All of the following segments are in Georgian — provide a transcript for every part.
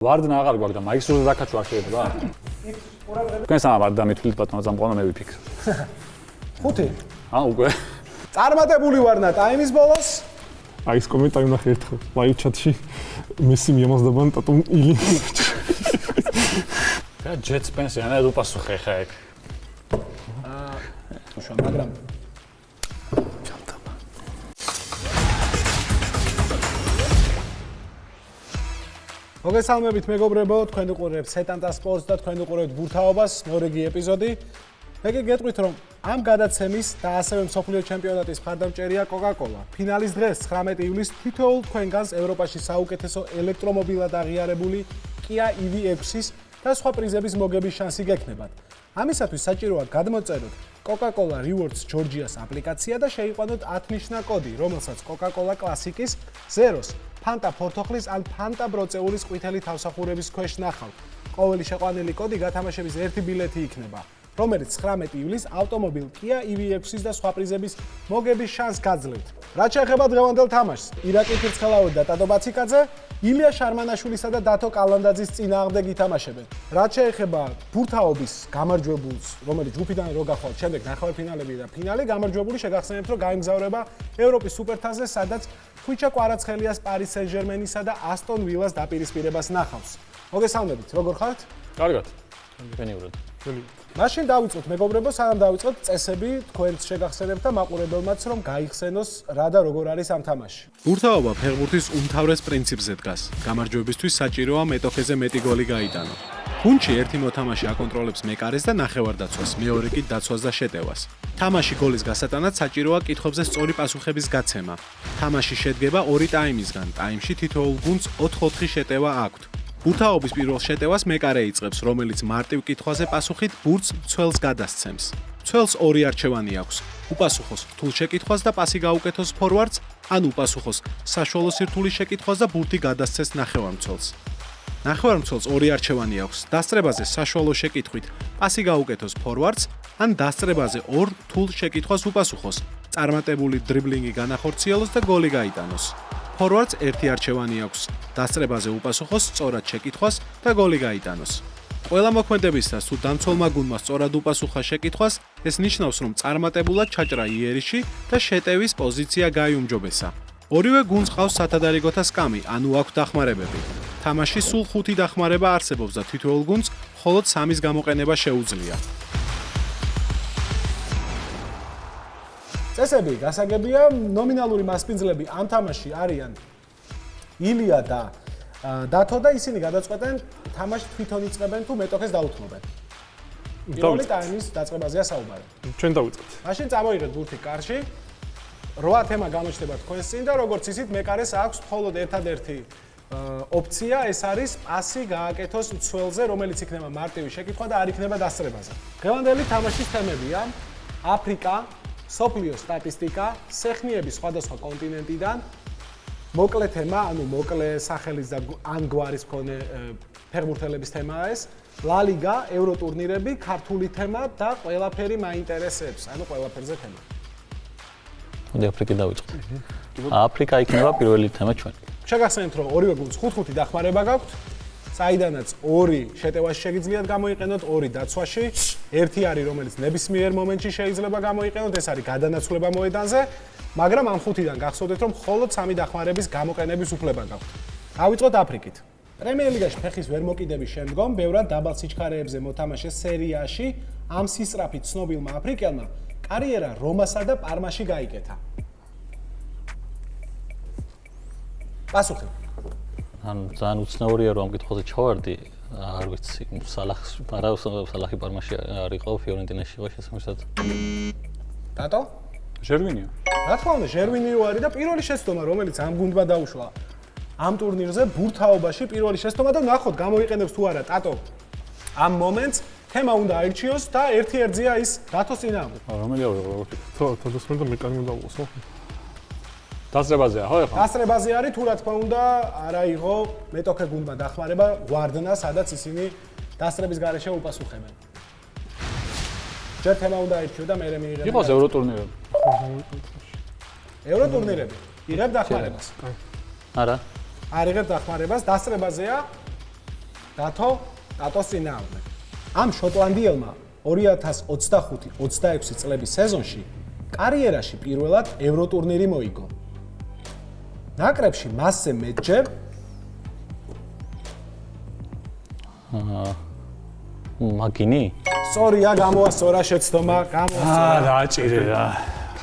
ვარდნა აღარ გვაქვს და მაიქს როზე დაკაჩვა არ შეიძლება? თქვენ სამად დამითვლით ბატონო ზამყონა მე ვიფიქრე. 5. უკვე. წარმატებული ვარნა ტაიმის ბოლოს. აი ეს კომენტარი ნახე ერთხელ live chat-ში მესი მიამაზდებიან ტატუმ ილი. რა ჯეტ სპენსი ანა უპასუხე ხა ეგ. უშვა, მაგრამ მოგესალმებით მეგობრებო, თქვენ უყურებთ სეტანტა სპორტს და თქვენ უყურებთ ბურთაობას, მორიგი ეპიზოდი. მე გეტყვით რომ ამ გადაცემის და ასევე მსოფლიო ჩემპიონატის მხარდამჭერია Coca-Cola. ფინალის დღეს 19 ივლისს თითოეულ თქვენგანს ევროპაში საუკეთესო ელექტრომობილად აღიარებული Kia EV6-ის და სხვა პრიზების მოგების შანსი გექნებათ. ამისათვის საჭიროა გადმოწეროთ Coca-Cola Rewards Georgia-ს აპლიკაცია და შეიყვანოთ 10 ნიშნა კოდი, რომელსაც Coca-Cola კლასიკის, ზეროს, Fanta ფორთოხლის ან Fanta ბროწეულის ყვითელი თავსახურების ქვეშ ნახავთ. ყოველი შეყვანილი კოდი გათამაშების ერთი ბილეთი იქნება, რომელიც 19 ივლისს ავტომობილ Kia EV6-ის და სხვა პრიზების მოგების შანსს გაძლევთ. რაც შეეხება დღევანდელ თამაშს, ირაკლი ფირცხელაური და ტატო ბაციკაძე ილია შარმანაშვილისა და დათო კალანდაძის წინააღმდეგ ითამაშებენ. რაც შეეხება ბურთაობის გამარჯვებულს, რომელიც ჯგუფიდან რო გახვალთ, შემდეგ ნახევარფინალები და ფინალი, გამარჯვებული შეგახსენებთ, რომ გაემგზავრება ევროპის სუპერთასზე, სადაც ხვიჩა კვარაცხელიას პარის სენ-ჟერმენისა და ასტონ ვილას დაპირისპირებას ნახავს. მოგესალმებით, როგორ ხართ? კარგად. გენიურად. მაშინ დავიწყოთ მეგობრებო, სანამ დავიწყოთ წესები, თქვენც შეგახსენებთ და მაყურებელმაც რომ გაიხსენოს რა და როგორ არის ამ თამაში. ბურთაობა ფეხბურთის უმთავრეს პრინციპზე დგას. გამარჯვებისთვის საჭიროა მეტოქეზე მეტი გოლი გაიტანო. გუნდში ერთი მოთამაშე აკონტროლებს მეკარეს და ნახევარდაცვას, მეორე კი დაცვას და შეტევას. თამაში გოლის გასატანად საჭიროა კითხვებზე სწორი პასუხების გაცემა. თამაში შედგება 2 ტაიმისგან. ტაიმში თითოეულ გუნდს 4-4 შეტევა აქვთ. ბურთაობის პირველ შეტევას მეკარე იწყებს, რომელიც მარტივ კითხვაზე პასუხით ბურთს მცველს გადასცემს. მცველს 2 არჩევანი აქვს: უპასუხოს რთულ შეკითხვას და პასი გაუკეთოს ფორვარდს, ან უპასუხოს საშუალო სირთულის შეკითხვას და ბურთი გადასცეს ნახევარმცველს. ნახევარმცველს 2 არჩევანი აქვს: დასწრებაზე საშუალო შეკითხვით პასი გაუკეთოს ფორვარდს, ან დასწრებაზე 2 რთულ შეკითხვას უპასუხოს, წარმატებული დრიბლინგი განახორციელოს და გოლი გაიტანოს. ფორვარდს 1 არჩევანი აქვს: დასწრებაზე უპასუხოს სწორად შეკითხვას და გოლი გაიტანოს. ყველა მოქმედებისას თუ დამცველმა გუნდმა სწორად უპასუხა შეკითხვას, ეს ნიშნავს, რომ წარმატებულად ჩაჭრა იერიში და შეტევის პოზიცია გაიუმჯობესა. ორივე გუნდს ყავს სათადარიგოთა სკამი, ანუ აქვს დახმარებები. თამაში სულ 5 დახმარება არსებობს და თითოეულ გუნდს მხოლოდ 3-ის გამოყენება შეუძლია. წესები გასაგებია, ნომინალური მასპინძლები ამ თამაში არიან ილია და დათო და ისინი გადაწყვეტენ თამაშს თვითონ იწყებენ თუ მეტოქეს დაუთმობენ. პირველი ტაიმის დაწყებაზეა საუბარი. ჩვენ დავიწყეთ. მაშინ წამოიღეთ ბურთი კარში. 8 თემა გამოჩნდება თქვენს წინ და როგორც იცით, მეკარეს აქვს მხოლოდ ერთადერთი ოპცია, ეს არის პასი გააკეთოს მცველზე, რომელიც იქნება მარტივი შეკითხვა და არ იქნება დასწრებაზე. დღევანდელი თამაშის თემებია: აფრიკა, სოფლიო სტატისტიკა, სეხნიები სხვადასხვა კონტინენტიდან, მოკლე თემა, ანუ მოკლე სახელის და ან გვარის მქონე ფეხბურთელების თემაა ეს, ლა ლიგა, ევროტურნირები, ქართული თემა და ყველაფერი მაინტერესებს, ანუ ყველაფერზე თემა. მოდი აფრიკა დავიწყოთ. აფრიკა იქნება პირველი თემა ჩვენ. შეგახსენებთ, რომ ორივე გუნდს 5-5 დახმარება გაქვთ, საიდანაც 2 შეტევაში შეგიძლიათ გამოიყენოთ, 2 დაცვაში, 1 არის, რომელიც ნებისმიერ მომენტში შეიძლება გამოიყენოთ, ეს არის გადანაცვლება მოედანზე, მაგრამ ამ 5-დან გახსოვდეთ, რომ მხოლოდ 3 დახმარების გამოყენების უფლება გაქვთ. დავიწყოთ აფრიკით. პრემიერ ლიგაში ფეხის ვერმოკიდების შემდგომ, ბევრად დაბალ სიჩქარეებზე მოთამაშე სერიაში ამ სისწრაფით ცნობილმა აფრიკელმა კარიერა რომასა და პარმაში გაიკეთა. პასუხი. ანუ ძალიან უცნაურია რომ ამ კითხვაზე ჩავარდი, არ ვიცი, სალახი პარმაში არ იყო, ფიორენტინაში იყო შესაბამისად. დატო? ჟერვინიო. რა თქმა უნდა, ჟერვინიო არის და პირველი შეცდომა, რომელიც ამ გუნდმა დაუშვა ამ ტურნირზე ბურთაობაში პირველი შეცდომა და ნახოთ გამოიყენებს თუ არა ტატო ამ მომენტს, თემა უნდა აირჩიოს და ერთი ერთზეა ის დათოს წინააღმდეგ. რომელი არის? თადასმენ და მეკანი უნდა უყოს. დასწრებაზეა, ხო ეხლა? დასწრებაზე არის თუ რა თქმა უნდა, არა იღო მეტოქე გუნდმა დახმარება გვარდნა, სადაც ისინი დასწრების გარეშე უპასუხებენ. ჯერ თემა უნდა აირჩიო და მერე მიიღებენ. იყოს ევროტურნირები. ევროტურნირები იღებ დახმარებას. არა. არ იღებ დახმარებას, დასწრებაზეა დატოს წინააღმდეგ. ამ შოტლანდიელმა 2025-26 წლების სეზონში კარიერაში პირველად ევროტურნირი მოიგო. ნაკრებში მასზე მეტჯერ მაგინი? სწორია, გამოასწორა შეცდომა, დააჭირე რა.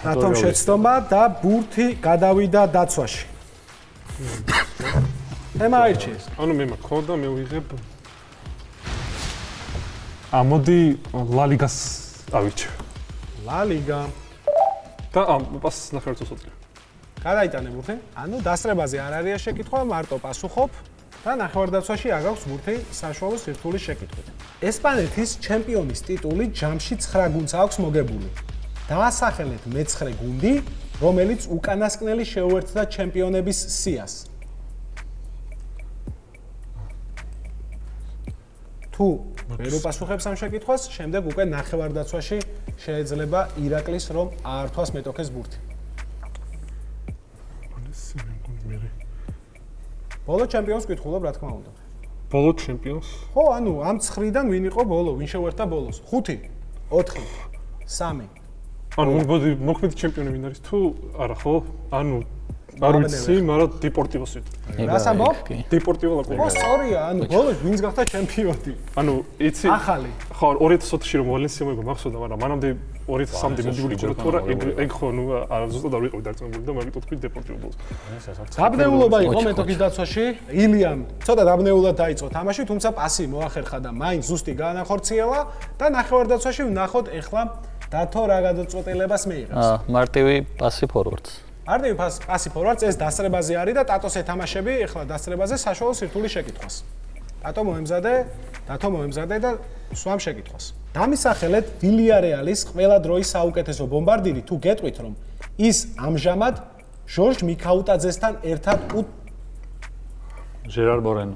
დათომ შეცდომა და ბურთი გადავიდა დაცვაში. თემა აირჩიეს. ანუ მე მაქონდა მე ვიღებ მოდი ლა ლიგას ავირჩევ. ლა ლიგა. და პასს ნახევარწუთს ვუწევ. გადაიტანე ბურთი. ანუ დასწრებაზე არ არის შეკითხვა, მარტო პასუხობ და ნახევარდაცვაში აგაქვს ბურთი საშუალო სირთულის შეკითხვით. ესპანეთის ჩემპიონის ტიტული ჯამში 9 გუნდს აქვს მოგებული. დაასახელეთ მე-9 გუნდი, რომელიც უკანასკნელი შეუერთდა ჩემპიონების სიას. თუ ვერ უპასუხებს ამ შეკითხვას, შემდეგ უკვე ნახევარდაცვაში შეიძლება ირაკლის რომ აართვას მეტოქეს ბურთი. ბოლო ჩემპიონს ვკითხულობ, რა თქმა უნდა. ბოლო ჩემპიონს? ხო, ანუ ამ 9-დან ვინ იყო ბოლო, ვინ შეუერთდა ბოლოს? 5, 4, 3. ანუ მოქმედი ჩემპიონი ვინ არის თუ არა ხო? ანუ არ ვიცი, მაგრამ დეპორტივოს ვიტყვი. რას ამბობ? დეპორტივო ხო, ლაკორია. სწორია, ანუ ბოლოს ვინც გახდა ჩემპიონი? ანუ იცი ახალი. ხო 2020-ში რომ ვალენსია მოიგო მახსოვდა, მაგრამ მანამდე 2003-მდე მიდებული იყო თუ რა, ეგ ხო ნუ ზუსტად არ ვიყავი დარწმუნებული და მაგით ვთქვი დეპორტივო ბოლოს. დაბნეულობა იყო მეტოქის დაცვაში. ილიამ ცოტა დაბნეულად დაიწყო თამაში, თუმცა პასი მოახერხა და მაინც ზუსტი გაანახორციელა და ნახევარდაცვაში ვნახოთ ეხლა დათო რა გადაწყვეტილებას მიიღებს. მარტივი პასი ფორვარდს. მარტივი პასი ფორვარდს ეს დასწრებაზე არის და ტატოს ეთამაშები ეხლა დასწრებაზე საშუალო სირთულის შეკითხვას. დათო მოემზადე და სვამ შეკითხვას. დამისახელეთ ვილიარეალის ყველა დროის საუკეთესო ბომბარდირი თუ გეტყვით რომ ის ამჟამად ჟორჟ მიქაუტაძესთან ერთად ჟერარ ბორენო.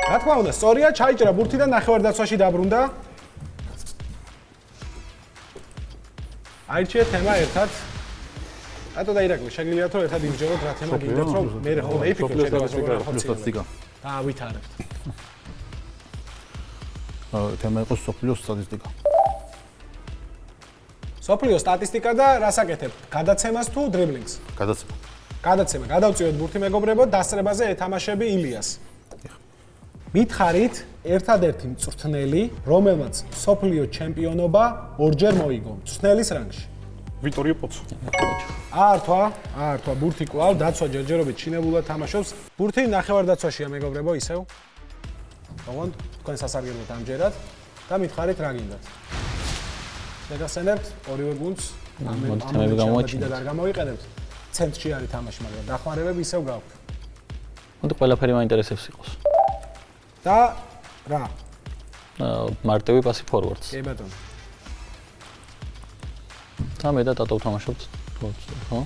რა თქმა უნდა, სწორია, ჩაიჭრა ბურთი და ნახევარდაცვაში დაბრუნდა. აირჩიეთ თემა ერთად. რატო და ირაკლი, შეგიძლიათ რომ ერთად იბრძოლოთ რა თემა გინდათ რომ მე ხო მეიფიქრე სტატისტიკა. დაავითარებთ. თემა იყო სოფლიო სტატისტიკა. სოფლიო სტატისტიკა და რას აკეთებ? გადაცემას თუ დრიბლინგს? გადაცემა. გადაცემა. გადავწიოთ ბურთი მეგობრებო, დასწრებაზე ეთამაშები ილიას. მითხარით ერთადერთი მწვრთნელი, რომელმაც სოფლიო ჩემპიონობა ორჯერ მოიგო, მწვრთნელის რანგში. ვიტორიო პოცო. აართვა ბურთი კვლავ დაცვა ჯერჯერობით შინებულად თამაშობს. ბურთი ნახევარდაცვაშია მეგობრებო, ისევ. ოღონდ თქვენ სასარგებლოდ ამჯერად და მითხარით რა გინდათ. შეგახსენებთ ორივე გუნდს ამ გამოაჩინეთ. და არ გამოვიყენებთ. ცენტრში არის თამაში, მაგრამ დახმარებები ისევ გაქვთ. მოდი ყველაფერი მაინტერესებს იყოს. და რა? მარტივი პასი ფორვარდს. კი ბატონო. და მე და ტატო ვთამაშობთ, ხო?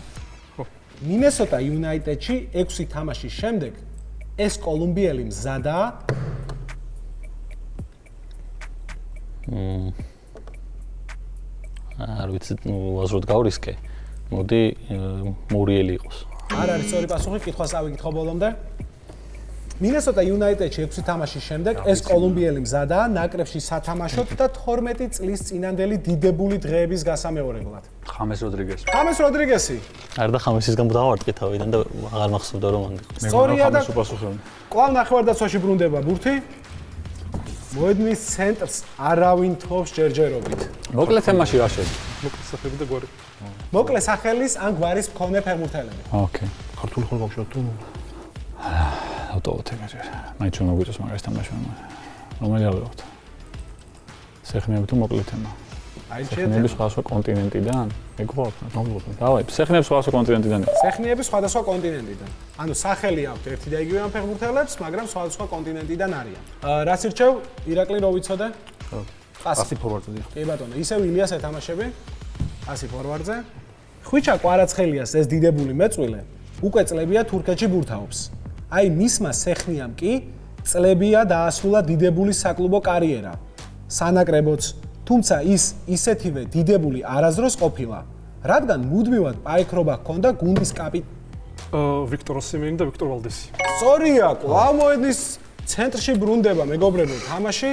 მინესოტა იუნაიტედში 6 თამაშის შემდეგ ეს კოლუმბიელი მზადაა არ ვიცი, უაზროდ გავრისკე. მოდი მურიელი იყოს. არ არის სწორი პასუხი, კითხვას ავიკითხო ბოლომდე. მინესოტა იუნაიტედში 6 თამაშის შემდეგ ეს კოლუმბიელი მზადაა ნაკრებში სათამაშოდ და 12 წლის წინანდელი დიდებული დღეების გასამეორებლად. ხამეს როდრიგესი. ხამეს როდრიგესი. არ და ხამესის გამო დავარტყი თავიდან და აღარ მახსოვდა რომ მანდ იყო. სწორია და უპასუხებდი. კვლავ ნახევარდაცვაში ბრუნდება ბურთი. მოედნის ცენტრს არავინ თოვს ჯერჯერობით. მოკლე თემაში რა შედი? მოკლე სახელი და გვარი. მოკლე სახელის ან გვარის მქონე ფეხბურთელები. ოკეი. ქართული ხარ ბავშვად თუ ავტოვოთ ეგრე. მაინც რომ მოგვიწევს მაგას თამაშმა. რომელი ავიღოთ? სეხნიები თუ მოკლე თემა? სეხნიები სხვადასხვა კონტინენტიდან? მეგობრებო, დავიღოთ. დავაი, სეხნიები სხვადასხვა კონტინენტიდან. სეხნიები სხვადასხვა კონტინენტიდან. ანუ სახელი აქვთ ერთი და იგივე ამ ფეხბურთელებს, მაგრამ სხვადასხვა კონტინენტიდან არიან. რას ირჩევ? ირაკლი რო ვიცოდე? პასი ფორვარდზე დიხ. კი ბატონო, ისევ ილიას ეთამაშები. პასი ფორვარდზე. ხვიჩა კვარაცხელიას ეს დიდებული მეწვილე უკვე წლებია თურქეთში ბურთაობს. აი მისმა სეხნიამ კი წლებია დაასრულა დიდებული საკლუბო კარიერა. სანაკრებოც, თუმცა ის ისეთივე დიდებული არასდროს ყოფილა, რადგან მუდმივად პაიქრობა ჰქონდა გუნდის ვიქტორ ოსიმენი და ვიქტორ ვალდესი. სწორია, კვლავ მოედნის ცენტრში ბრუნდება მეგობრებო თამაში,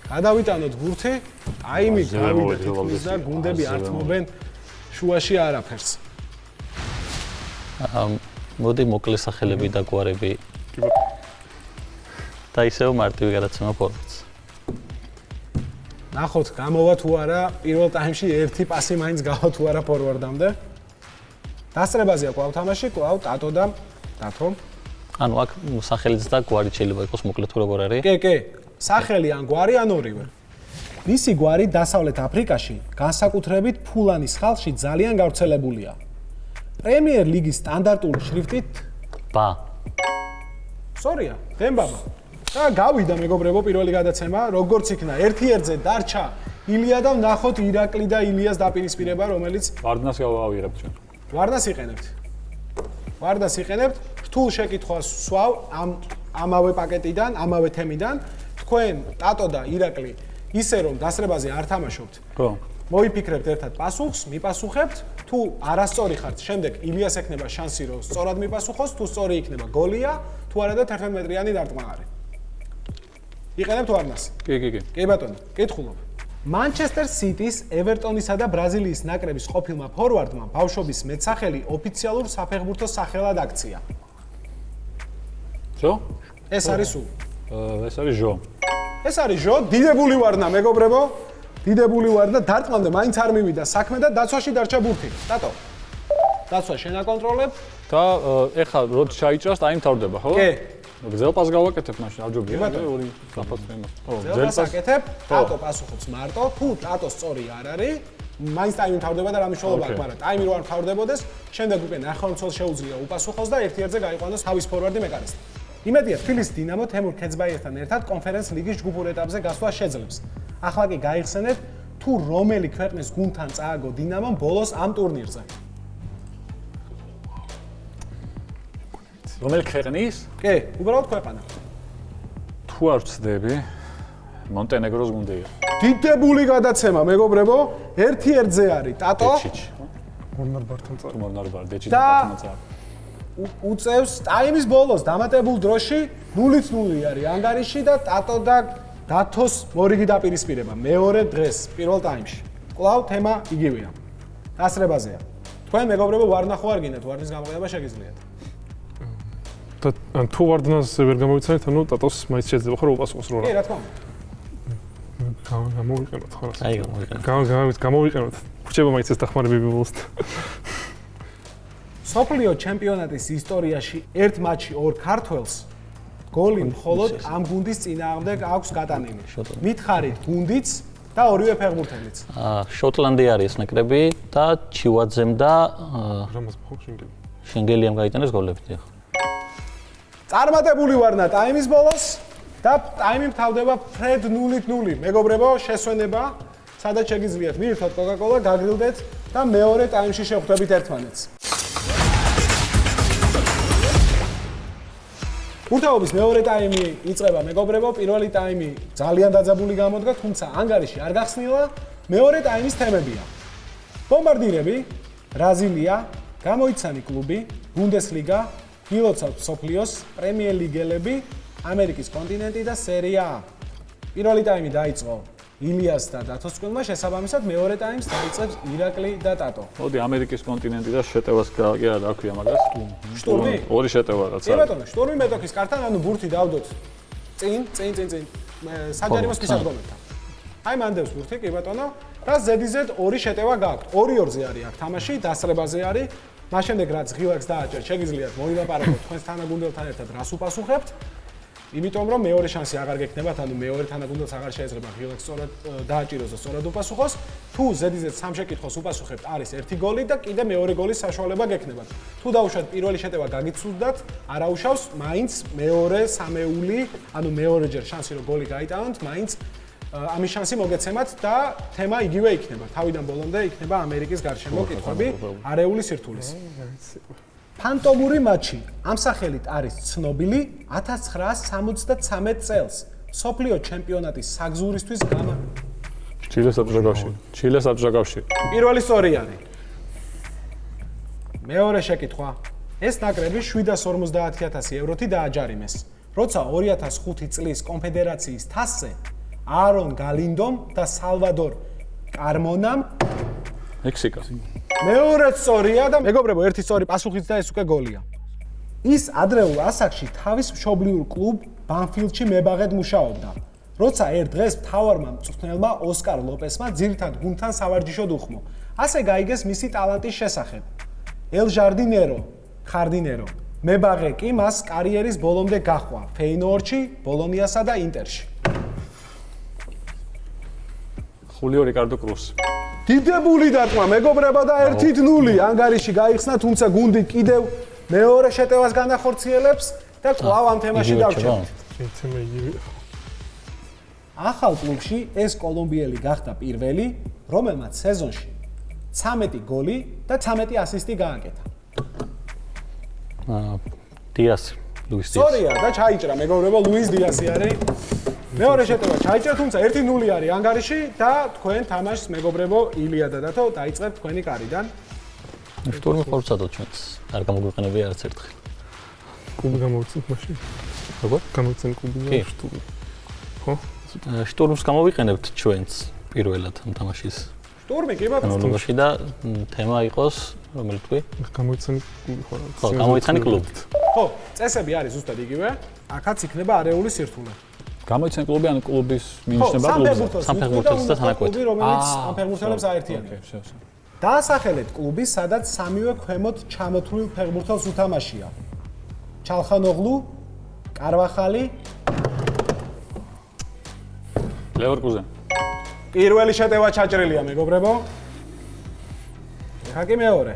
გადავიტანოთ ბურთი, ტაიმი გავიდა თითქმის და გუნდები ართმობენ შუაში არაფერს. მოდი მოკლე სახელები და გვარები. და ისევ მარტივი გადაცემა ფორმატს. ნახოთ, გამოვა თუ არა პირველ ტაიმში ერთი პასი მაინც გავა თუ არა ფორვარდამდე. დასწრებაზეა კვლავ თამაში, კვლავ ტატო და დათო. ანუ აქ სახელიც და გვარიც შეიძლება იყოს მოკლე თუ როგორ არის? კი, სახელი ან გვარი ან ორივე. მისი გვარი დასავლეთ აფრიკაში, განსაკუთრებით ფულანის ხალხში ძალიან გავრცელებულია. პრემიერ ლიგის სტანდარტული შრიფტით ბა. სწორია, დემბაბა. და გავიდა მეგობრებო პირველი გადაცემა, როგორც იქნა, 1-1-ზე დარჩა ილია და ვნახოთ ირაკლი და ილიას დაპირისპირება, რომელიც ვარდნას გავავიღებთ ჩვენ. ვარდას იყენებთ. რთულ შეკითხვას სვავ ამავე პაკეტიდან, ამავე თემიდან. თქვენ ტატო და ირაკლი ისე რომ დასრებაზე არ თამაშობთ. ხო. მოიფიქრებთ ერთად პასუხს, მიპასუხებთ. თუ არასწორი ხართ, შემდეგ ილიას ექნება შანსი რომ სწორად მიპასუხოს, თუ სწორი იქნება გოლია, თუ არა და 11 მეტრიანი დარტყმა არის. იყენებთ ვარდას? კი. კი ბატონო, კითხულობ. მანჩესტერ სიტის, ევერტონისა და ბრაზილიის ნაკრების ყოფილმა ფორვარდმა ბავშვობის მეტსახელი ოფიციალურ საფეხბურთო სახელად აქცია. ჯო? ეს არის სულ. ეს არის ჟო. ეს არის ჟო, დიდებული ვარნა, მეგობრებო. დიდებული ვარნა, დარტყმამდე მაინც არ მივიდა საქმე და დაცვაში დარჩა ბურთი. დატო. დაცვა შენ აკონტროლებ. და ეხლა როდ ჩაიჭრას, ტაიმი თავდება, ხო? კი. გზელპას გავაკეთებ მაშინ, არ ჯობია. ბატონო. ორი გაფაცე იმას. ო, გზელპას აკეთებ, ტატო პასუხობს მარტო, თუ ტატო სწორი არ არის, მაინც ტაიმი თავდება და რა მნიშვნელობა აქვს, მაგრამ ტაიმი რო არ თავდებოდეს, შემდეგ უკვე ნახევარმცველს შეუძლია უპასუხოს და 1-1-ზე გაიყვანოს თავის ფორვარდი მეკარისტი. იმედია, თბილისის დინამო თემურ ქეძბაიასთან ერთად კონფერენს ლიგის ჯგუფურ ეტაპზე გასვლა შეძლებს. ახლა კი გაიხსენეთ, თუ რომელი ქვეყნის გუნდთან წააგო დინამომ ბოლოს ამ ტურნირზე. რომელი ქვეყნის? კი, უბრალოდ ქვეყანა. თუ არ ვცდები, მონტენეგროს გუნდია. დიდებული გადაცემა, მეგობრებო, 1-1-ზე არის ტატო მონარბართან წარ. მონარბარ დეჩი და და პატონაცაა. უწევს ტაიმის ბოლოს დამატებულ დროში 0-0 არის ანგარიში და ტატო და დათოს მორიგი დაპირისპირება მეორე დღეს პირველ ტაიმში. კვლავ თემა იგივეა. დასრებაზეა. თქვენ მეგობრებო ვარნა ხო არ გინდათ, ვარნის გამოყენება შეგიძლიათ. და თუ ვარდნას ვერ გამოვიცანეთ, ანუ ტატოს მაინც შეიძლება ხო რომ უპასუხოს რო რა. კი, რა თქმა უნდა. გამოვიყენოთ ხო რა. აი გამოვიყენოთ. გამოვიყენოთ. რჩება მაინც ეს დახმარებები ბოლოს. სოფლიო ჩემპიონატის ისტორიაში ერთ მატჩში ორ ქართველს გოლი მხოლოდ ამ გუნდის წინააღმდეგ აქვს გატანილი. მითხარით გუნდიც და ორივე ფეხბურთელიც. შოტლანდია არის ნაკრები და ჩივაძემ და რამას ხო შენგელი. შენგელიამ გაიტანეს გოლები ხო? წარმატებული ვარნა ტაიმის ბოლოს და ტაიმი მთავრდება ფრედ 0-0. მეგობრებო, შესვენება, სადაც შეგიძლიათ მიირთოთ კოკაკოლა, გაგრილდეთ და მეორე ტაიმში შევხვდებით ერთმანეთს. ურთაობის მეორე ტაიმი იწყება, მეგობრებო, პირველი ტაიმი ძალიან დაძაბული გამოდგა, თუმცა ანგარიში არ გახსნილა. მეორე ტაიმის თემებია: ბომბარდირები, ბრაზილია, გამოიცანი კლუბი, ბუნდესლიგა, გილოცავთ მსოფლიოს, პრემიერ ლიგელები, ამერიკის კონტინენტი და სერია A. პირველი ტაიმი დაიწყო ილიას და დათოს წყვილმა, შესაბამისად მეორე ტაიმს დაიწყებს ირაკლი და ტატო. მოდი ამერიკის კონტინენტი და შეტევას კი არა რა ქვია მაგას? შტურმი? ორი შეტევა რაც კი ბატონო, შტურმი მეტოქის კართან, ანუ ბურთი დავდოთ წინ საჯარიმოს მისადგომებთან. აი მანდევს ბურთი, კი ბატონო, და ზედიზედ ორი შეტევა გააქვთ. 2-2-ზე არის აქ თამაში, დასრებაზე არის. მას შემდეგ რაც ღილაკს დააჭერთ, შეგიძლიათ მოილაპარაკოთ თქვენს თანაგუნდელთან ერთად, რას უპასუხებთ. იმიტომ რომ მეორე შანსი აღარ გექნებათ, ანუ მეორე თანაგუნდელს აღარ შეეძლება ღილაკს სწორად დააჭიროს და სწორად უპასუხოს. თუ ზედიზედ სამ შეკითხვას უპასუხებთ, არის ერთი გოლი და კიდე მეორე გოლის საშუალება გექნებათ. თუ დაუშვათ პირველი შეტევა გაგიცუდათ, არაუშავს, მაინც მეორე სამეული, ანუ მეორეჯერ შანსი რომ გოლი გაიტანოთ, მაინც ამის შანსი მოგეცემათ და თემა იგივე იქნება. თავიდან ბოლომდე იქნება ამერიკის გარშემო კითხვები არეული სირთულის. ფანტომური მატჩი ამ სახელით არის ცნობილი 1973 წელს სოფლიო ჩემპიონატის საგზურისთვის ჩილეს საბჭოთა კავშირი. პირველი სწორი არის. მეორე შეკითხვა. ეს ნაკრები 750,000 ევროთი დააჯარიმეს, როცა 2005 წლის კონფედერაციის თასზე არონ გალინდომ და სალვადორ კარმონამ მექსიკა. მეორეც სწორია და მეგობრებო, ერთი სწორი პასუხიც და ეს უკვე გოლია. ის ადრეულ ასაკში თავის მშობლიურ კლუბ ბანფილდში მებაღედ მუშაობდა. როცა ერთ დღეს მთავარმა მწვრთნელმა ოსკარ ლოპესმა ძირითად გუნდთან სავარჯიშოდ უხმო. ასე გაიგეს მისი ტალანტის შესახებ. ელ ჟარდინერო, ხარდინერო. მებაღე კი მას კარიერის ბოლომდე გაჰყვა ფეინორდში, ბოლონიასა და ინტერში. ხულიო რიკარდო კრუსი. დიდებული დარტყმა მეგობრებო და 1-0 ანგარიში გაიხსნა, თუმცა გუნდი კიდევ მეორე შეტევას განახორციელებს და კვლავ ამ თემაში დავჩერდით. ახალ კლუბში ეს კოლუმბიელი გახდა პირველი, რომელმაც სეზონში 13 გოლი და 13 ასისტი გააკეთა. დიას, ლუის დიას. სწორია და ჩაიჭრა მეგობრებო, ლუის დიასი არის. მეორე შეტევა ჩაიჭრა, თუმცა 1-0 არის ანგარიში და თქვენ თამაშს მეგობრებო ილია და დათო დაიწყებთ თქვენი კარიდან. შტორმი ხორცადოთ ჩვენს. არ გამოგვიყენებია არც ერთხელ. კლუბი გამოვიცეთ მაშინ. როგორ? გამოვიცენ კლუბი და შტურმი. ხო? შტორმს გამოვიყენებთ ჩვენს პირველად ამ თამაშის. შტორმი კი ბატონო. განმავლობაში და თემა იყოს, რომელი თქვი? გამოიცანი კლუბი ხო? ხო, გამოიცანი კლუბი. ხო, წესები არის ზუსტად იგივე. აქაც იქნება არეული სირთულე. გამოიცენ კლუბი ან კლუბის მინიშნება კლუბზე. სამფეხბურთელს და თანაკვეთ. კლუბი, რომელიც ამ ფეხბურთელებს აერთიანებს. დაასახელეთ კლუბი, სადაც სამივე ქვემოთ ჩამოთვლილ ფეხბურთელს უთამაშია. ჩალხანოღლუ, კარვახალი, ლევერკუზენ. პირველი შეტევა ჩაჭრილია მეგობრებო. ხაკი მეორე.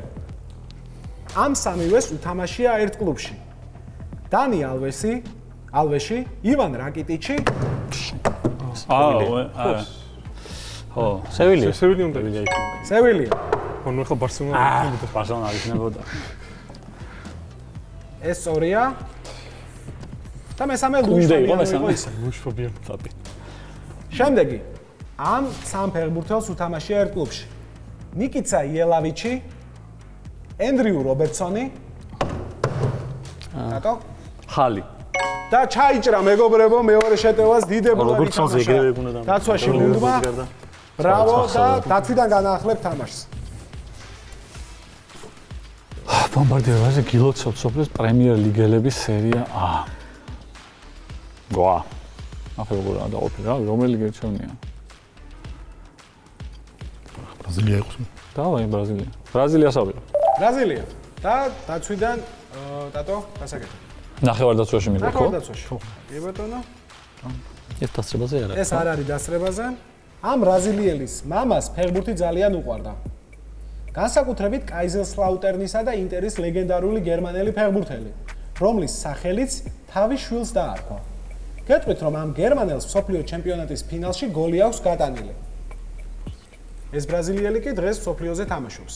ამ სამივეს უთამაშია ერთ კლუბში. დანი ალვეში, ივან რაკიტიჩი, ხო, სევილია. სევილია უნდა სევილია. ანუ ახლა ბარსელონა ბარსელონა არ იქნებოდა. ეს სწორია. და მესამე ლუის მესამე. ლუის ფაბიან. შემდეგი ამ სამ ფეხბურთელს უთამაშია ერთ კლუბში. ნიკიცა იელავიჩი, ენდრიუ რობერტსონი, დატო ხალი. და ჩაიჭრა მეგობრებო მეორე შეტევას დიდებულად ითამაშა. დაცვაში გუნდმა. ბრავო და დათვიდან განაახლებ თამაშს. ბომბარდირებაზე გილოცავთ სოფლის პრემიერ ლიგელების სერია A. გოა. ახლა როგორ დაყოფილ რა, რომელი გერჩევნია? ბრაზილია იყოს. დავაი ბრაზილია. ბრაზილიას ავიღე. ბრაზილია და დაცვიდან დატო გასაკეთე. ნახევარდაცვაში მივიღე, ხო? ნახევარდაცვაში. კი ბატონო. ეს დასწრებაზე არ არის. ეს არ არის დასწრებაზე. ამ ბრაზილიელის მამას ფეხბურთი ძალიან უყვარდა. განსაკუთრებით კაიზერსლაუტერნისა და ინტერის ლეგენდარული გერმანელი ფეხბურთელი, რომლის სახელიც თავის შვილს დაარქვა. გეტყვით, რომ ამ გერმანელს მსოფლიო ჩემპიონატის ფინალში გოლი აქვს გატანილი. ეს ბრაზილიელი კი დღეს მსოფლიოზე თამაშობს.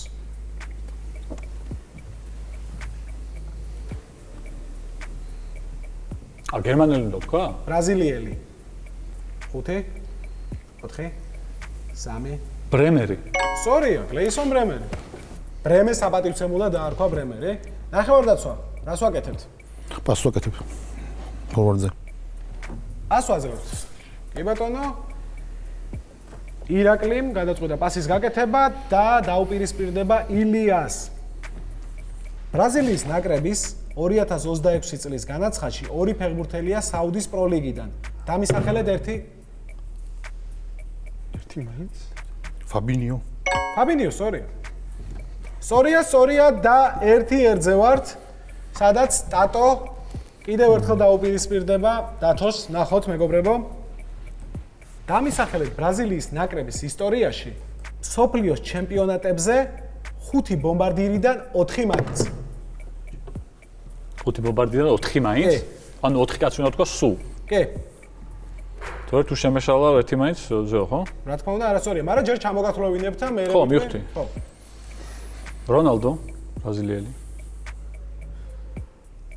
გერმანელი უნდა თქვა? ბრაზილიელი. 5 4 3 ბრემერი. სწორია, გლეისონ ბრემერი. ბრემეს საპატივცემულად დაარქვა ბრემერი. ნახევარდაცვა, რას ვაკეთებთ? პასს ვაკეთებ. ფორვარდზე. პასს ვაძლევთ. კი ბატონო. ირაკლიმ გადაწყვიტა პასის გაკეთება და დაუპირისპირდება ილიას. ბრაზილიის ნაკრების 2026 წლის განაცხადში ორი ფეხბურთელია საუდის პროლიგიდან. დამისახელეთ ერთი მაინც ფაბინიო. ფაბინიო, სწორია. სწორია და ერთი ერთზე ვართ, სადაც ტატო კიდევ ერთხელ დაუპირისპირდება დათოს, ნახოთ მეგობრებო. დამისახელეთ ბრაზილიის ნაკრების ისტორიაში მსოფლიოს ჩემპიონატებზე 5 ბომბარდირიდან 4 მაინც. 5 ბომბარდირიდან 4 მაინც? ანუ 4 კაცი უნდა თქვა სულ. კი. თუ შემეშალა ერთი მაინც ზეო, ხო? რა თქმა უნდა, არასწორია, მაგრამ ჯერ ჩამოგათვლევინებთ და მე ხო, მივხვდი. ხო. რონალდო, ბრაზილიელი.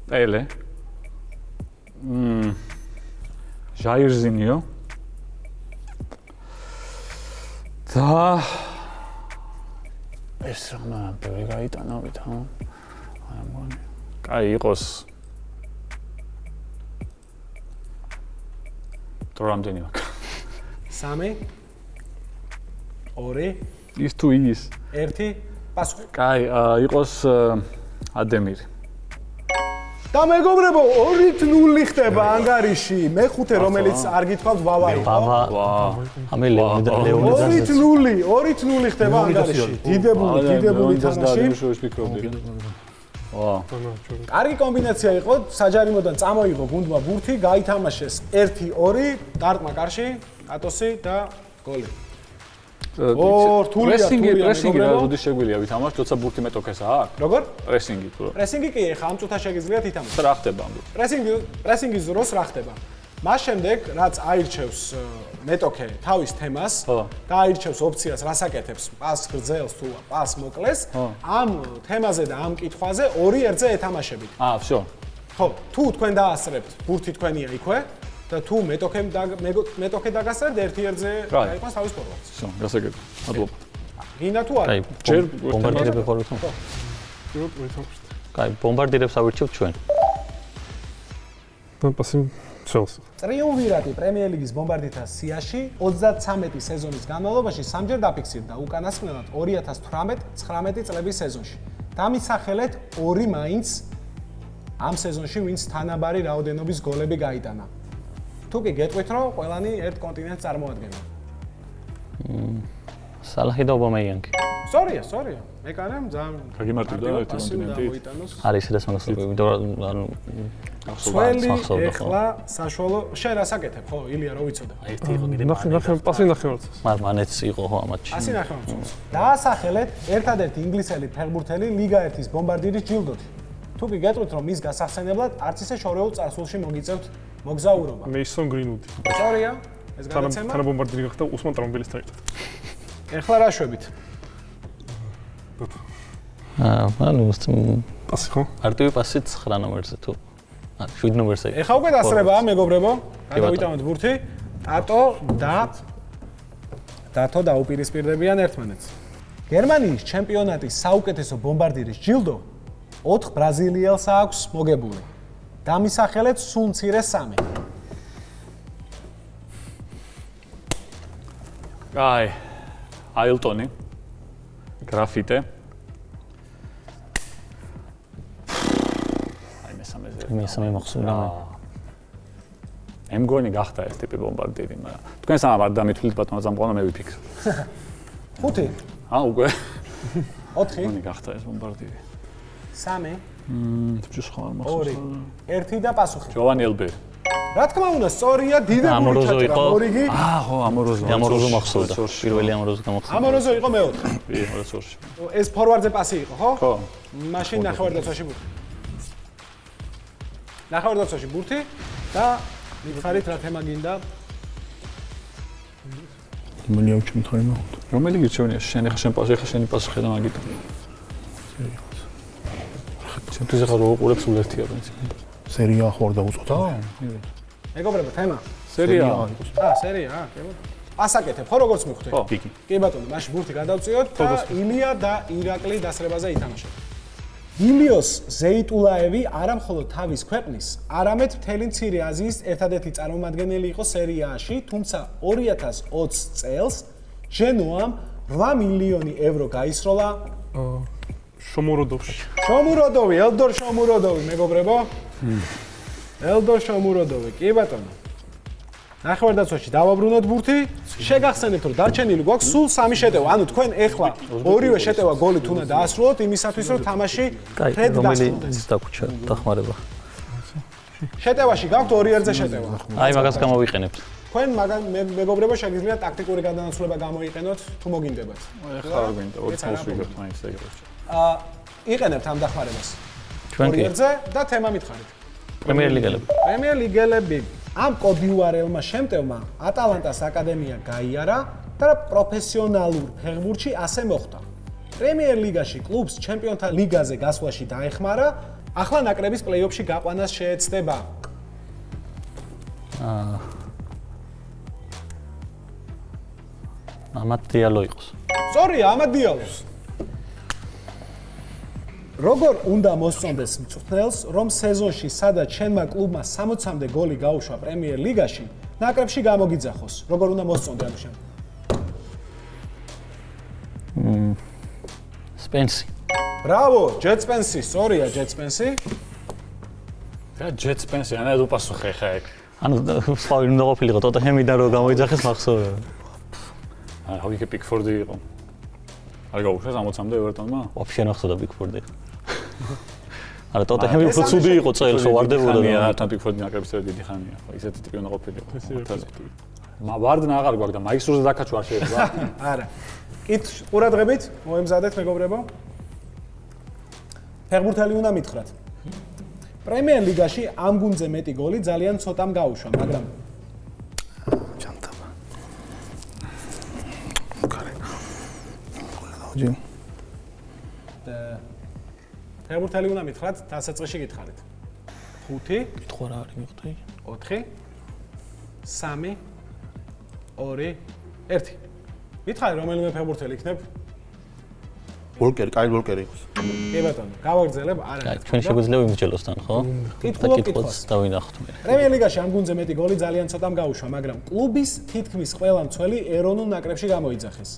პელე. ჟაირზინიო. და ეს რა ბევრი გაიტანავით, ხო? აი მგონი. კაი იყოს. დრო რამდენი მაქვს? 3 2 ის თუ ის. 1 პასუხი. კაი, იყოს ადემირი. და მეგობრებო 2-0 ხდება ანგარიში. მეხუთე რომელიც არ გითხოვთ ვავა იყო. ვავა. ამე ლეონიდას 2-0 ხდება ანგარიში. დიდებული თამაში. ვა. კარგი კომბინაცია იყო, საჯარიმოდან წამოიღო გუნდმა ბურთი, გაითამაშეს 1-2, დარტყმა კარში, ატოსი და გოლი. პრესინგი რა როდის შეგვიძლია ვითამაშოთ, როცა ბურთი მეტოქეს აქვს? როგორ? პრესინგი თუ რა. პრესინგი კი ეხა ამ წუთას შეგიძლიათ ითამაშოთ. რა ხდება ამ დროს? პრესინგის დროს რა ხდება? მას შემდეგ, რაც აირჩევს მეტოქე თავის თემას და აირჩევს ოპციას, რას აკეთებს, პას გრძელს თუ პას მოკლეს, ამ თემაზე და ამ კითხვაზე 2-1-ზე ეთამაშებით. всё. ხო, თუ თქვენ დაასწრებთ, ბურთი თქვენია იქვე და თუ მეტოქე დაგასწრებთ 1-1-ზე გაიყვანს თავის ფორვარდს. всё, გასაგები. მადლობა. გინდა თუ არა? ჯერ ბომბარდირები ხარ თუ? კაი, ბომბარდირებს ავირჩევთ ჩვენ. და პასი ჩელს. ტრიუმვირატი პრემიერ ლიგის ბომბარდირთა სიაში 33 სეზონის განმავლობაში სამჯერ დაფიქსირდა, უკანასკნელად 2018-19 წლების სეზონში. დამისახელეთ 2 მაინც ამ სეზონში ვინც თანაბარი რაოდენობის გოლები გაიტანა. თუ კი გეტყვით რომ ყველანი ერთ კონტინენტს წარმოადგენენ. სალაჰი და ობამეიანგი. სწორია. მეკანემ ძალიან გაგიმარტივდა ერთი კონტინენტი. არის ეს მაგასები, ანუ სველი ეხლა საშუალო შენ რას აკეთებ ხო ილია რო ვიცოდე? ერთი იყო კიდე. ნახე პასი ნახევარს. მანეც იყო ხო ამ მატჩში. ასე ნახევარს. დაასახელეთ ერთადერთი ინგლისელი ფეხბურთელი ლიგა 1-ის ბომბარდირის ჯილდოთი. თუ კი გეტყვით რომ მის გასახსენებლად არც ისე შორეულ წარსულში მოგიწევთ მოგზაურობა. მეისონ გრინვუდი. სწორია. ეს გადაცემა. თანა ბომბარდირი გახდა უსმან ტრამბილისთან ერთად. ეხლა რა შვებით? ანუ პასი ხო? არტივი პასი 9 ნომერზე თუ 7 ნომერზე. ეხლა უკვე დასწრებაა მეგობრებო. გადავიტანოთ ბურთი. დათო დაუპირისპირდებიან ერთმანეთს. გერმანიის ჩემპიონატის საუკეთესო ბომბარდირის ჯილდო 4 ბრაზილიელს აქვს მოგებული. დამისახელეთ სულ მცირე 3. კაი. აილტონი. გრაფიტე. მესამე მოხსნა. მე მგონი გახდა ეს ტიპი ბომბარდირი, მაგრამ თქვენ სამ არ დამითვლით ბატონო ზამყონა მე ვიფიქრე. 5. უკვე. 4. მგონი გახდა ეს ბომბარდირი. 3. თუ სხვა არ მახსოვს. 1 და პასუხი. ჯოვანი ელბერი. რა თქმა უნდა, სწორია, დიდებული ჩაჭრა მორიგი. ხო, ამოროზო. ამოროზო მოხსოვდა. პირველი ამოროზო გამოხსოვდა. ამოროზო იყო მე-4. კი, 22-ში. ეს ფორვარდზე პასი იყო, ხო? ხო. მაშინ ნახევარდაცვაში ბურთი. ნახევარდაცვაში ბურთი და მითხარით რა თემა გინდა? იმენი აუჩემ თაიმა. რომელი გირჩევნია? შენ ახლა შენ პასი, ახლა შენი პასუხი და მაგით. ჩემთვის ახლა რო უყურებს ულერთია პრინციპი. სერია ხوار დაუწოთა. მეგობრებო, თემა. სერია. სერია, კი ბატონო. პასაკეთებ, ხო როგორც მივხვდი? ხო, კი ბატონო, მაშინ ბურთი გადავწიოთ და ილია და ირაკლი დასრებაზე ითამაშებთ. ილიოს ზეიტულაევი არა მხოლოდ თავის ქვეყნის, არამედ მთელი მცირე აზიის ერთადერთი წარმომადგენელი იყო სერიაში, თუმცა 2020 წელს ჟენოამ 8 მილიონი ევრო გაისროლა შომუროდოვში. შომუროდოვი, ელდორ შომუროდოვი, მეგობრებო. ელდორ შომუროდოვი, კი ბატონო. ნახევარდაცვაში დავაბრუნოთ ბურთი. შეგახსენებთ რომ დარჩენილი გვაქვს სულ 3 შეტევა. ანუ თქვენ ეხლა ორივე შეტევა გოლით უნდა დაასრულოთ იმისათვის რომ თამაში ფრედ დასრულდეს. დაგუჩა დახმარება. შეტევაში გაქვთ 2-1-ზე შეტევა. აი მაგას გამოვიყენებთ. თქვენ მეგობრებო შეგიძლიათ ტაქტიკური გადანაცვლება გამოიყენოთ თუ მოგინდებათ. ეხლა არ გვინდა, 4 წელს ვიგებთ მაინც ეგრევე. იყენებთ ამ დახმარებას. ჩვენ კი 2-1-ზე და თემა მითხარით. პრემიერ ლიგელები. პრემიერ ლიგელები. ამ კოდიუარელმა შემტევმა ატალანტას აკადემია გაიარა და პროფესიონალურ ფეხბურთში ასე მოხდა. პრემიერ ლიგაში კლუბს ჩემპიონთა ლიგაზე გასვლაში დაეხმარა, ახლა ნაკრების პლეი-ოფში გაყვანას შეეცდება. ამათ დიალო იყოს. სწორია, ამათ დიალოს. როგორ უნდა მოსწონდეს მწვრთნელს, რომ სეზონში სადაც შენმა კლუბმა 60-მდე გოლი გაუშვა პრემიერ ლიგაში, ნაკრებში გამოგიძახოს. როგორ უნდა მოსწონდე ამის შემდეგ? სპენსი. ბრავო, ჯეტ სპენსი, სწორია ჯეტ სპენსი. რა ჯეტ სპენსი, ანა დუპასუხე ხა ეგ. ანუ სხვა ვინ უნდა ყოფილიყო ტოტენჰემიდან რომ გამოიძახეს მახსოვდება. რა ვიქე პიკფორდი იყო. არ გაუშვეს 60-მდე ევერტონმა? ვაფშე ნახსოვდა პიკფორდი. არა ტოტენჰემი უფრო ცუდი იყო წელს, ვარდებოდა და თან პიკფორდი ნაკრების წევრი დიდი ხანია. ხო, ისეთი ტიპი უნდა ყოფილიყო. ვარდნა აღარ გვაქვს და მაისურზე დაკაჩვა არ შეიძლება. არა. კით ყურადღებით მოემზადეთ მეგობრებო. ფეხბურთელი უნდა მითხრათ. პრემიერ ლიგაში ამ გუნდზე მეტი გოლი ძალიან ცოტამ გაუშვა, მაგრამ ჩანთამა. კარე. გოლი. ფეხბურთელი უნდა მითხრათ, დასაწყისში გითხარით. 5 კითხვა რა არის მიხდი? 4 3 2 1 მითხარი რომელიმე ფეხბურთელი იქნებ? ვოლკერი, კაი ვოლკერი იყოს. კი ბატონო, გავაგრძელებ, არა. აი, ჩვენ შეგვიძლია ვიმსჯელოსთან, ხო? კითხულობს დავინახოთ მე. პრემიერ ლიგაში ამ გუნდზე მეტი გოლი ძალიან ცოტამ გაუშვა, მაგრამ კლუბის თითქმის ყველა მცველი ეროვნულ ნაკრებში გამოიძახეს.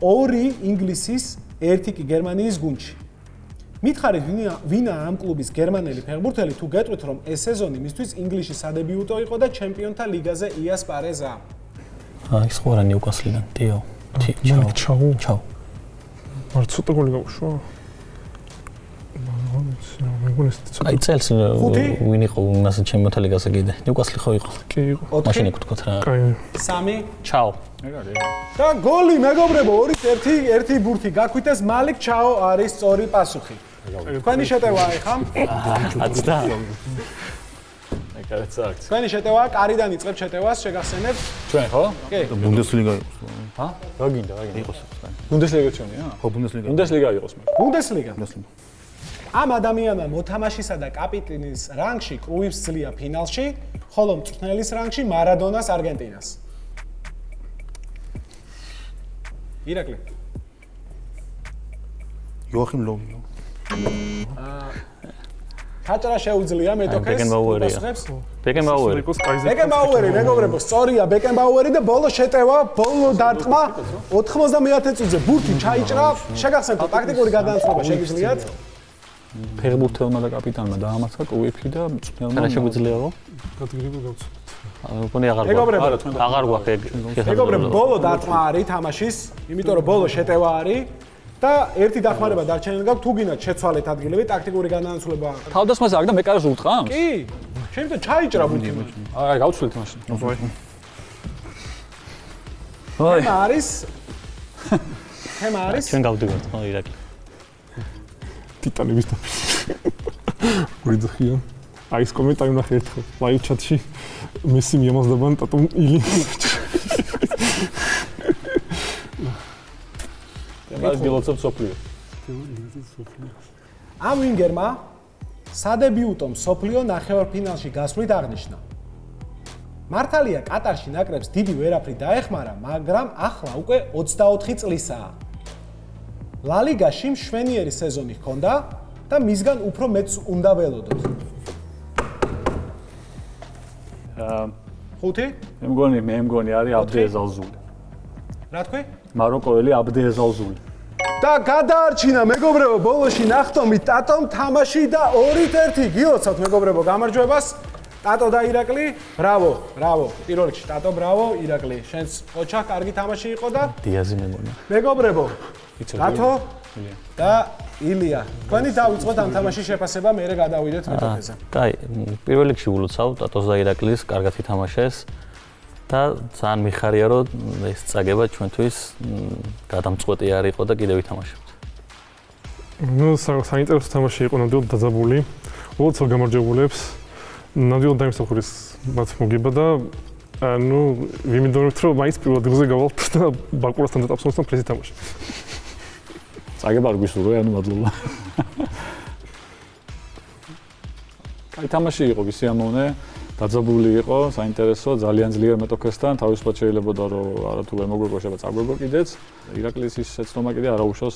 2 ინგლისის, 1 კი გერმანიის გუნდში. მითხარით ვინა ამ კლუბის გერმანელი ფეხბურთელი თუ გეტყვით რომ ეს სეზონი მისთვის ინგლისში სადებიუტო იყო და ჩემპიონთა ლიგაზე იასპარეზა. აი, სხვა რა ნიუკასლიდან, ტიო. ჩაუ. არ ცოტა გოლი გაუშვა. აი წელს ვინ იყო იმასე ჩემპიონთა ლიგაზე კიდე? ნიუკასლი ხო იყო? კი იყო. მაშინ იქ თქვა რა. კაი. 3 ჩაო. ეგ არის. და გოლი მეგობრებო 2-1 ერთი ბურთი გაქვიტეს მალიკ ჩაო არის სწორი პასუხი. თქვენი შეტევა ეხა. აცდა. ეგ არის აქცია. თქვენი შეტევა კარიდან იწყებ შეტევას შეგახსენებთ. ჩვენ ხო? კი. ბუნდესლიგა იყოს. ჰა? რა გინდა, რა გინდა? იყოს. ბუნდესლიგა ჩვენია? ხო, ბუნდესლიგა. ბუნდესლიგა იყოს მე. ბუნდესლიგა. ბუნდესლიგა. ამ ადამიანმა მოთამაშისა და კაპიტანის რანგში კრუიფს ძლია ფინალში, ხოლო მწვრთნელის რანგში მარადონას არგენტინას. ირაკლი. იოახიმ ლოვი. ხაჭრა შეუძლია მეტოქეს. ბეკენბაუერია. ბეკენბაუერი. ბეკენბაუერი, მეგობრებო, სწორია ბეკენბაუერი და ბოლო შეტევა, ბოლო დარტყმა 91 წუთზე ბურთი ჩაიჭრა. შეგახსენებთ, ტაქტიკური გადაანაცვლება შეგიძლიათ. ფეხბურთელმა და კაპიტანმა დაამარცხა კრუიფი და მწვრთნელმა. რა შეგვიძლიაო? კატეგორიები გავცოთ. მგონი აღარ მეგობრებო, გვაქვს. აღარ გვაქვს ეგ. მეგობრებო, ბოლო დარტყმა არის თამაშის, იმიტომ რომ ბოლო შეტევა არის და ერთი დახმარება დარჩენილი გაქვს, თუ გინდათ შეცვალეთ ადგილები, ტაქტიკური გადაანაცვლება. თავდასხმაზე აქ და მეკარეს უტყამს? კი, შემდგომ ჩაიჭრა ბურთი. აი, გავცვლით მაშინ. თემა არის თემა არის ჩვენ გავდივართ ხო ირაკლი. ტიტანების დაფის. გუიძხია. აი ეს კომენტარი ნახე ერთხელ ლაივ ჩატში მესი მიამაზდებან ტატუმ ილი. ეს გილოცობ სოფლიო. ამ ვინგერმა სადებიუტო მსოფლიო ნახევარფინალში გასვლით აღნიშნა. მართალია კატარში ნაკრებს დიდი ვერაფრი დაეხმარა, მაგრამ ახლა უკვე 24 წლისაა. ლა ლიგაში მშვენიერი სეზონი ჰქონდა და მისგან უფრო მეც უნდა ველოდოთ. 5 მე მგონი არის აბდეზალზული. რა თქვი? მაროკოელი აბდეზალზული. და გადაარჩინა მეგობრებო ბოლოში ნახტომი ტატომ თამაში და 2-1 გილოცავთ მეგობრებო გამარჯვებას. ტატო და ირაკლი, ბრავო, ბრავო. პირველ რიგში ტატო, ბრავო, ირაკლი. შენს ოჩა კარგი თამაში იყო და დიაზი მე მგონი. მეგობრებო, ტატო და ილია. თქვენი დავიწყოთ ამ თამაშის შეფასება, მერე გადავიდეთ მეტოქეზე. კაი, პირველ რიგში ულოცავ ტატოს და ირაკლის, კარგად ითამაშეს და ძალიან მიხარია რომ ეს წაგება ჩვენთვის გადამწყვეტი არ იყო და კიდევ ვითამაშებთ. ნუ საინტერესო თამაში იყო ნამდვილად დაძაბული. უცებ გამარჯვებულებს. ნამდვილად დაიმსახურეს მათ მოგება და ნუ ვიმედოვნებთ რომ მაინც პირველ ადგილზე გავალთ და ბაკურასთან და ტაფსონსთან პრესი თამაში. წაგება არ გვისურვე, ანუ მადლობა. კაი თამაში იყო ვისი ამოვნე, დაძაბული იყო, საინტერესო, ძალიან ძლიერ მეტოქესთან, თავისუფლად შეიძლებოდა რომ არათუ ვერ მოგვეყო შეება წაგვეყო კიდეც. ირაკლის ის შეცდომა კიდე არ აუშავს,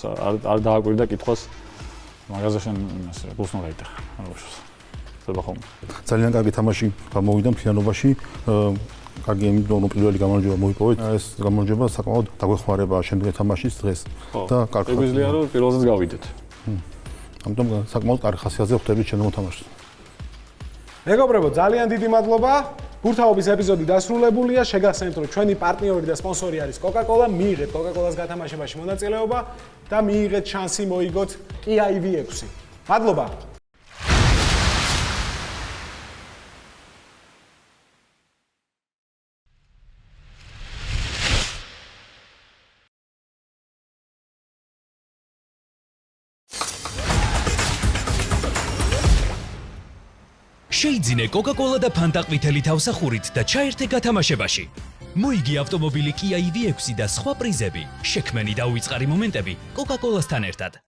არ დააკვირდა კითხვას. მაგაზე შენ იმას გულს უნდა გაიტეხა, არ აუშავს. ხდება ხოლმე. ძალიან კარგი თამაში გამოვიდა მთლიანობაში. კარგი იმიტომ რომ პირველი გამარჯვება მოიპოვეთ. ეს გამარჯვება საკმაოდ დაგვეხმარება შემდგომ თამაშის დღეს და კარგი. შეგვიძლია რომ პირველზეც გავიდეთ. ამიტომ საკმაოდ კარგი ხასიათზე ხვდებით ჩემო თამაშს. მეგობრებო, ძალიან დიდი მადლობა. ბურთაობის ეპიზოდი დასრულებულია. შეგახსენებთ, რომ ჩვენი პარტნიორი და სპონსორი არის Coca-Cola. მიიღეთ Coca-Cola-ს გათამაშებაში მონაწილეობა და მიიღეთ შანსი მოიგოთ Kia EV6. მადლობა. შეიძინე Coca-Cola და Fanta ყვითელი თავსახურით და ჩაერთე გათამაშებაში. მოიგი ავტომობილი Kia EV6 და სხვა პრიზები. შექმენი და უიწყარი მომენტები Coca-Cola-სთან ერთად.